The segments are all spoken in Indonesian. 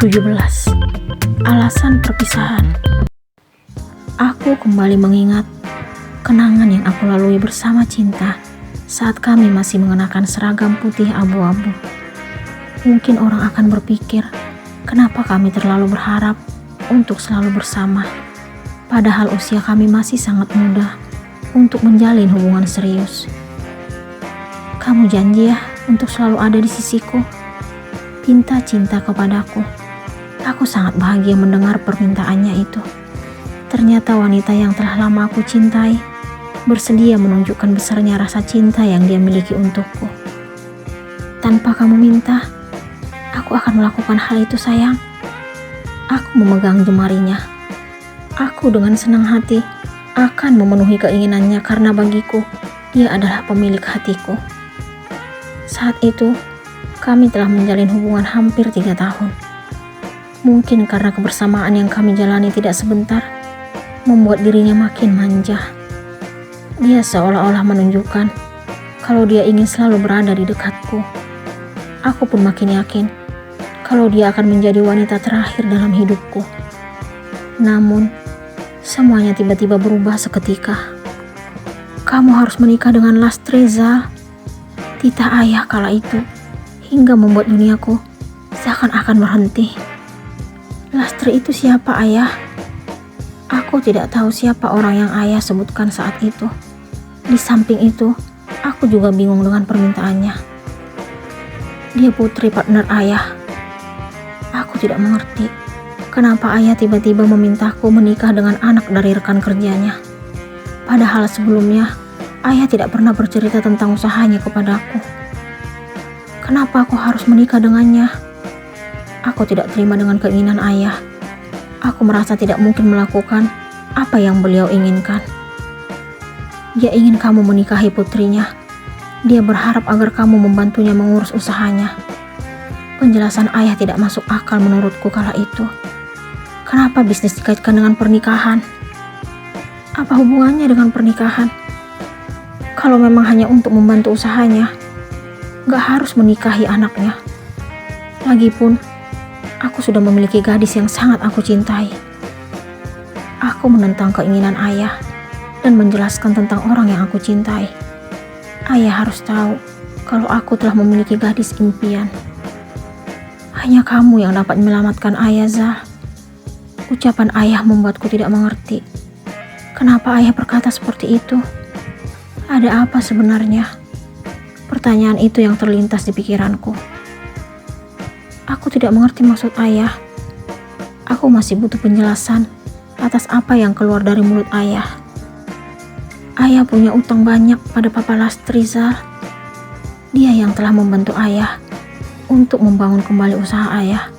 17. Alasan perpisahan. Aku kembali mengingat kenangan yang aku lalui bersama Cinta saat kami masih mengenakan seragam putih abu-abu. Mungkin orang akan berpikir, kenapa kami terlalu berharap untuk selalu bersama, padahal usia kami masih sangat muda untuk menjalin hubungan serius. Kamu janji ya untuk selalu ada di sisiku, pinta Cinta kepadaku. Aku sangat bahagia mendengar permintaannya itu. Ternyata wanita yang telah lama aku cintai bersedia menunjukkan besarnya rasa cinta yang dia miliki untukku. Tanpa kamu minta, aku akan melakukan hal itu, sayang. Aku memegang jemarinya. Aku dengan senang hati akan memenuhi keinginannya karena bagiku, dia adalah pemilik hatiku. Saat itu, kami telah menjalin hubungan hampir 3 tahun. Mungkin karena kebersamaan yang kami jalani tidak sebentar, membuat dirinya makin manja. Dia seolah-olah menunjukkan kalau dia ingin selalu berada di dekatku. Aku pun makin yakin kalau dia akan menjadi wanita terakhir dalam hidupku. Namun, semuanya tiba-tiba berubah seketika. Kamu harus menikah dengan Lastri, Zal. Titah ayah kala itu hingga membuat duniaku seakan-akan berhenti. Lastri itu siapa, ayah? Aku tidak tahu siapa orang yang ayah sebutkan saat itu. Di samping itu, aku juga bingung dengan permintaannya. Dia putri partner ayah. Aku tidak mengerti kenapa ayah tiba-tiba memintaku menikah dengan anak dari rekan kerjanya. Padahal sebelumnya, ayah tidak pernah bercerita tentang usahanya kepadaku. Kenapa aku harus menikah dengannya? Aku tidak terima dengan keinginan ayah. Aku merasa tidak mungkin melakukan apa yang beliau inginkan. Dia ingin kamu menikahi putrinya. Dia berharap agar kamu membantunya mengurus usahanya. Penjelasan ayah tidak masuk akal menurutku kala itu. Kenapa bisnis dikaitkan dengan pernikahan? Apa hubungannya dengan pernikahan? Kalau memang hanya untuk membantu usahanya, gak harus menikahi anaknya. Lagipun, aku sudah memiliki gadis yang sangat aku cintai. Aku menentang keinginan ayah dan menjelaskan tentang orang yang aku cintai. Ayah harus tahu kalau aku telah memiliki gadis impian. Hanya kamu yang dapat menyelamatkan ayah, Zal. Ucapan ayah membuatku tidak mengerti. Kenapa ayah berkata seperti itu? Ada apa sebenarnya? Pertanyaan itu yang terlintas di pikiranku. Aku tidak mengerti maksud ayah. Aku masih butuh penjelasan atas apa yang keluar dari mulut ayah. Ayah punya utang banyak pada Papa Lastri, Zal. Dia yang telah membantu ayah untuk membangun kembali usaha ayah.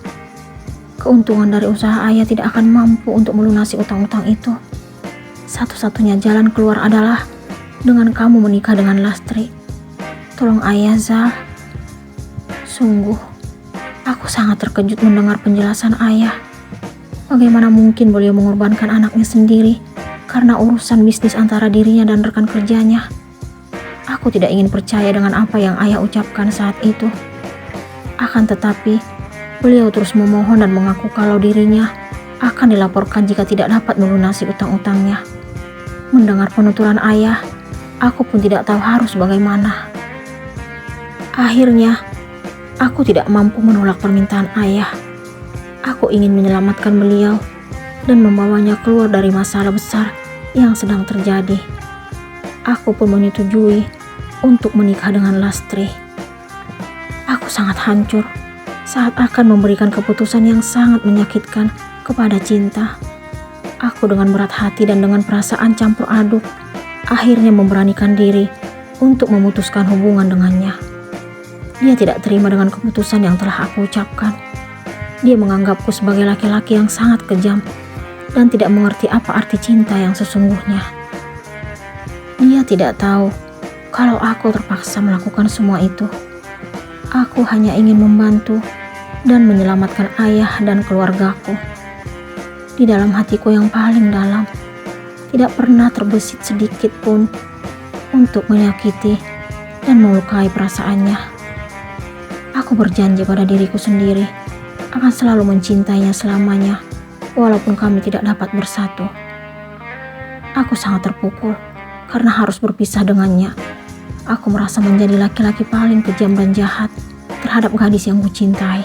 Keuntungan dari usaha ayah tidak akan mampu untuk melunasi utang-utang itu. Satu-satunya jalan keluar adalah dengan kamu menikah dengan Lastri. Tolong ayah, Zal. Sungguh, aku sangat terkejut mendengar penjelasan ayah. Bagaimana mungkin beliau mengorbankan anaknya sendiri karena urusan bisnis antara dirinya dan rekan kerjanya? Aku tidak ingin percaya dengan apa yang ayah ucapkan saat itu. Akan tetapi, beliau terus memohon dan mengaku kalau dirinya akan dilaporkan jika tidak dapat melunasi utang-utangnya. Mendengar penuturan ayah, aku pun tidak tahu harus bagaimana. Akhirnya, aku tidak mampu menolak permintaan ayah. Aku ingin menyelamatkan beliau dan membawanya keluar dari masalah besar yang sedang terjadi. Aku pun menyetujui untuk menikah dengan Lastri. Aku sangat hancur saat akan memberikan keputusan yang sangat menyakitkan kepada Cinta. Aku dengan berat hati dan dengan perasaan campur aduk, akhirnya memberanikan diri untuk memutuskan hubungan dengannya. Dia tidak terima dengan keputusan yang telah aku ucapkan. Dia menganggapku sebagai laki-laki yang sangat kejam dan tidak mengerti apa arti cinta yang sesungguhnya. Dia tidak tahu kalau aku terpaksa melakukan semua itu. Aku hanya ingin membantu dan menyelamatkan ayah dan keluargaku. Di dalam hatiku yang paling dalam, tidak pernah terbesit sedikit pun untuk menyakiti dan melukai perasaannya. Aku berjanji pada diriku sendiri akan selalu mencintainya selamanya, walaupun kami tidak dapat bersatu. Aku sangat terpukul karena harus berpisah dengannya. Aku merasa menjadi laki-laki paling kejam dan jahat terhadap gadis yang kucintai.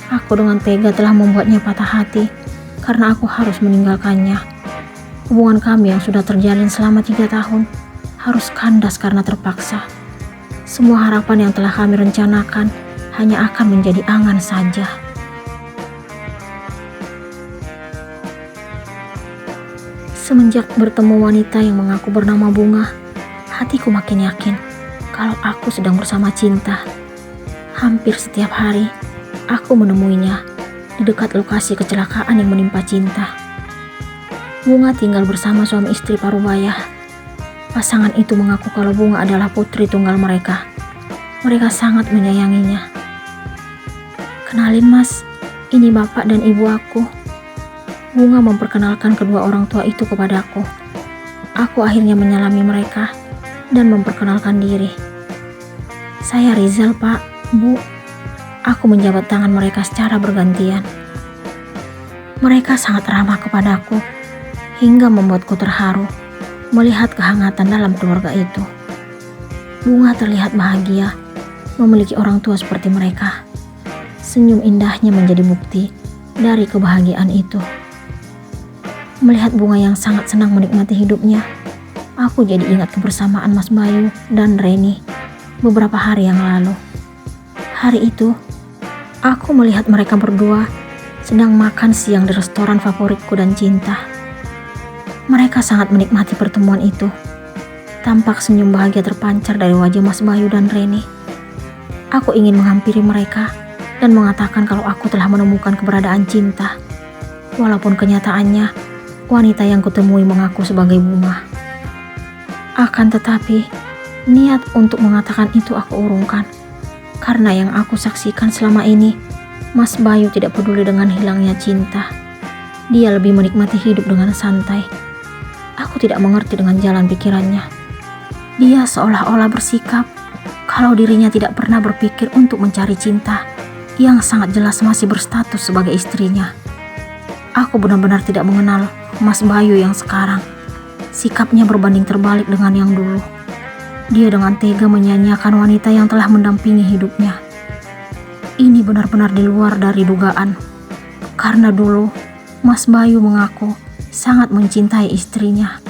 Aku dengan tega telah membuatnya patah hati karena aku harus meninggalkannya. Hubungan kami yang sudah terjalin selama 3 tahun harus kandas karena terpaksa. Semua harapan yang telah kami rencanakan hanya akan menjadi angan saja. Semenjak bertemu wanita yang mengaku bernama Bunga, hatiku makin yakin kalau aku sedang bersama Cinta. Hampir setiap hari, aku menemuinya di dekat lokasi kecelakaan yang menimpa Cinta. Bunga tinggal bersama suami istri parubaya. Pasangan itu mengaku kalau Bunga adalah putri tunggal mereka. Mereka sangat menyayanginya. "Kenalin Mas, ini bapak dan ibu aku." Bunga memperkenalkan kedua orang tua itu kepadaku. Aku akhirnya menyalami mereka dan memperkenalkan diri. "Saya Rizal, Pak, Bu." Aku menjabat tangan mereka secara bergantian. Mereka sangat ramah kepadaku hingga membuatku terharu melihat kehangatan dalam keluarga itu. Bunga terlihat bahagia memiliki orang tua seperti mereka. Senyum indahnya menjadi bukti dari kebahagiaan itu. Melihat Bunga yang sangat senang menikmati hidupnya, aku jadi ingat kebersamaan Mas Bayu dan Reni beberapa hari yang lalu. Hari itu, aku melihat mereka berdua sedang makan siang di restoran favoritku dan Cinta. Mereka sangat menikmati pertemuan itu. Tampak senyum bahagia terpancar dari wajah Mas Bayu dan Reni. Aku ingin menghampiri mereka dan mengatakan kalau aku telah menemukan keberadaan Cinta. Walaupun kenyataannya, wanita yang kutemui mengaku sebagai Bunga. Akan tetapi, niat untuk mengatakan itu aku urungkan. Karena yang aku saksikan selama ini, Mas Bayu tidak peduli dengan hilangnya Cinta. Dia lebih menikmati hidup dengan santai. Aku tidak mengerti dengan jalan pikirannya. Dia seolah-olah bersikap kalau dirinya tidak pernah berpikir untuk mencari Cinta yang sangat jelas masih berstatus sebagai istrinya. Aku benar-benar tidak mengenal Mas Bayu yang sekarang. Sikapnya berbanding terbalik dengan yang dulu. Dia dengan tega menyanyiakan wanita yang telah mendampingi hidupnya. Ini benar-benar di luar dari dugaan. Karena dulu, Mas Bayu mengaku sangat mencintai istrinya.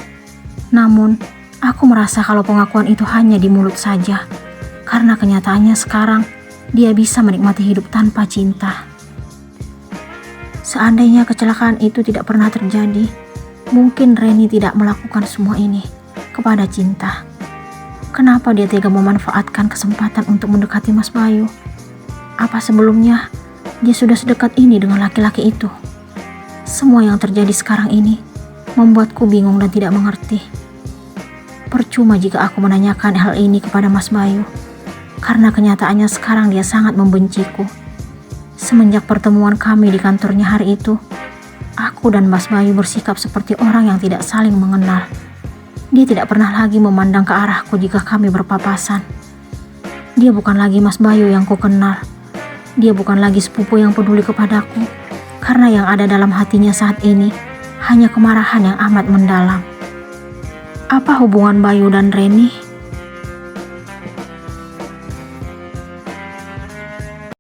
Namun, aku merasa kalau pengakuan itu hanya di mulut saja. Karena kenyataannya sekarang, dia bisa menikmati hidup tanpa Cinta. Seandainya kecelakaan itu tidak pernah terjadi, mungkin Reni tidak melakukan semua ini kepada Cinta. Kenapa dia tega memanfaatkan kesempatan untuk mendekati Mas Bayu? Apa sebelumnya dia sudah sedekat ini dengan laki-laki itu? Semua yang terjadi sekarang ini membuatku bingung dan tidak mengerti. Percuma jika aku menanyakan hal ini kepada Mas Bayu, karena kenyataannya sekarang dia sangat membenciku. Semenjak pertemuan kami di kantornya hari itu, aku dan Mas Bayu bersikap seperti orang yang tidak saling mengenal. Dia tidak pernah lagi memandang ke arahku jika kami berpapasan. Dia bukan lagi Mas Bayu yang kukenal. Dia bukan lagi sepupu yang peduli kepadaku, karena yang ada dalam hatinya saat ini hanya kemarahan yang amat mendalam. Apa hubungan Bayu dan Reni?